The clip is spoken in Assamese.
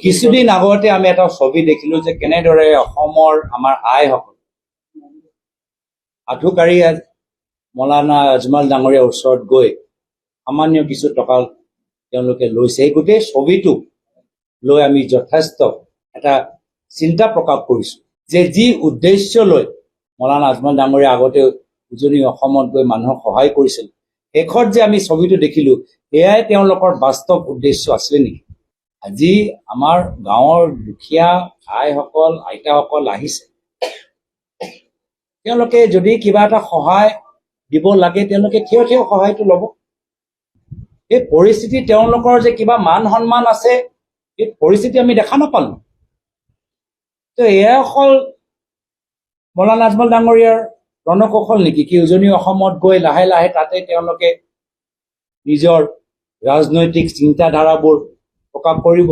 কিছুদিন আগতে আমি এটা ছবি দেখিলো যে কেনেদৰে অসমৰ আমাৰ আইসকল আঠুকাৰী মৌলানা আজমল ডাঙৰীয়াৰ ওচৰত গৈ সামান্য কিছু টকা তেওঁলোকে লৈছে। এই গোটেই ছবিটো লৈ আমি যথেষ্ট এটা চিন্তা প্ৰকাশ কৰিছো যে যি উদ্দেশ্য লৈ মৌলানা আজমল ডাঙৰীয়া আগতে উজনি অসমত গৈ মানুহক সহায় কৰিছিল, শেষত যে আমি ছবিটো দেখিলো এয়াই তেওঁলোকৰ বাস্তৱ উদ্দেশ্য আছিলে নেকি? আজি আমাৰ গাঁৱৰ দুখীয়া আইসকল আইতাসকল আহিছে, তেওঁলোকে যদি কিবা এটা সহায় দিব লাগে তেওঁলোকে থিয় থিয় সহায়টো ল'ব। এই পৰিস্থিতি তেওঁলোকৰ যে কিবা মান সন্মান আছে এই পৰিস্থিতি আমি দেখা নাপালো। তো এয়া অকল মৌলানা আজমল ডাঙৰীয়াৰ ৰণকৌশল নেকি কি উজনি অসমত গৈ লাহে লাহে তাতে তেওঁলোকে নিজৰ ৰাজনৈতিক চিন্তাধাৰাবোৰ প্ৰকাশ কৰিব?